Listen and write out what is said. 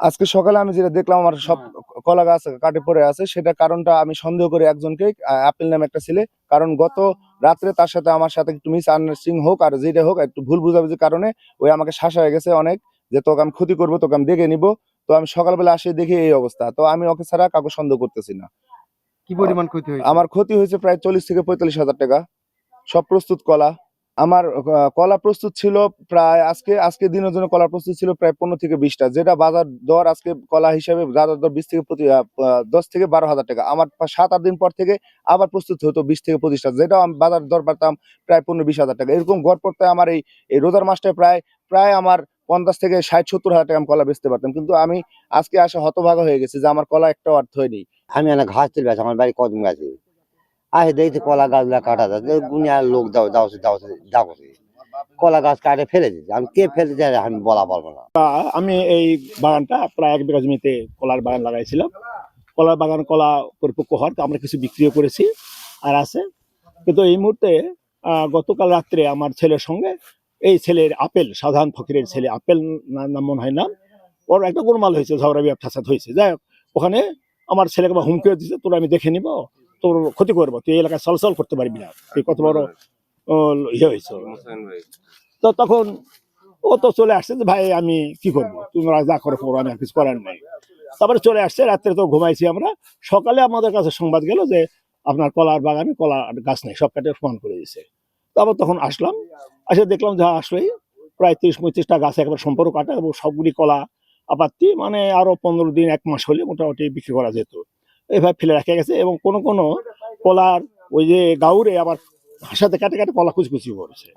আজকে সকালে আমি যেটা দেখলাম আমার সব কলা গাছ কাটে পড়ে আছে, সেটা কারণটা আমি সন্দেহ করি একজনকে, আপেল নামে একটা ছেলে। কারণ গত রাত্রে তার সাথে আমার সাথে একটু মিস আন্ডারস্ট্যান্ডিং হোক আর যেটা হোক, একটু ভুল বুঝাবুঝির কারণে ওই আমাকে শাসা হয়ে গেছে অনেক, যে তোকে আমি ক্ষতি করবো, তোকে আমি দেখে নিব। তো আমি সকালবেলা আসে দেখি এই অবস্থা, তো আমি ওকে ছাড়া কাউকে সন্দেহ করতেছি না। কি পরিমাণ ক্ষতি হয়েছে? আমার ক্ষতি হয়েছে প্রায় 40 থেকে 45 হাজার টাকা, সব প্রস্তুত কলা। আমার কলা প্রস্তুত ছিল প্রায় আজকে দিনের জন্য কলা প্রস্তুত ছিল প্রায় 15 থেকে 20টা, যেটা বাজার দর আজকে কলা হিসাবে বাজার দর 10 থেকে 12 হাজার টাকা। আমার 7-8 দিন পর থেকে আবার প্রস্তুত হতো 20 থেকে 25টা, যেটা আমি বাজার দর পাতাম প্রায় 15-20 হাজার টাকা। এরকম গড় পড়তে আমার এই রোজার মাসটায় প্রায় প্রায় আমার 50 থেকে 60-70 হাজার টাকা আমি কলা বেচতে পারতাম, কিন্তু আমি আজকে আসে হতভাগা হয়ে গেছি যে আমার কলা একটা অর্থ হয়নি। আমি এনে ঘাস তুলে বেড়াচ্ছি, আমার বাড়ি কদম গাছে আসে দেখছি কলা গাছগুলা কাটা যাচ্ছে, দুনিয়ার লোক দাও দাও দাও দাও কলা গাছ কাটে ফেলে দিচ্ছে। আমি কে ফেলে দিচ্ছে আমি বলা পারবো না। আমি এই বাগানটা প্রায় 1 বিঘা জমিতে কলার বাগান লাগাইছিলাম। কলার বাগান কলা পরিপক্ক হওয়ার আমরা কিছু বিক্রিও করেছি আর আছে। কিন্তু এই মুহূর্তে গতকাল রাত্রে আমার ছেলের সঙ্গে, এই ছেলের আপেল, সাধারণ ফকিরের ছেলে আপেল নাম মনে হয় না, ওর একটা গোলমাল হয়েছে, ঝগড়া বিবাদ ফাসাদ হয়েছে। যাই হোক, ওখানে আমার ছেলেকে হুমকিও দিচ্ছে, তোর আমি দেখে নিব, তোর ক্ষতি করবো, তুই এই এলাকায় চলাচল করতে পারবি না, তুই কত বড় ইয়ে হয়েছে। তো তখন ও তো চলে আসছে যে ভাই আমি কি করবো, তোমরা যা করে পড়ো, আমি আর কিছু করার নাই। তারপরে চলে আসছে, রাত্রে তো ঘুমাইছি আমরা। সকালে আমাদের কাছে সংবাদ গেল যে আপনার কলার বাগানে কলা গাছ নেই, সব কাটে সমান করে দিয়েছে। তারপর তখন আসলাম, আসে দেখলাম যে আসলেই প্রায় 30-35টা গাছ একবার সম্পর্ক কাটা, এবং সবগুলি কলা আপাততি, মানে আরো 15 দিন 1 মাস হলে মোটামুটি বিক্রি করা যেত। এইভাবে ফেলে রাখা গেছে, এবং কোনো কোনো কলার ওই যে গাউরে আবার ভাষাতে কাটে কাটে কলা কুচকুচি করেছে।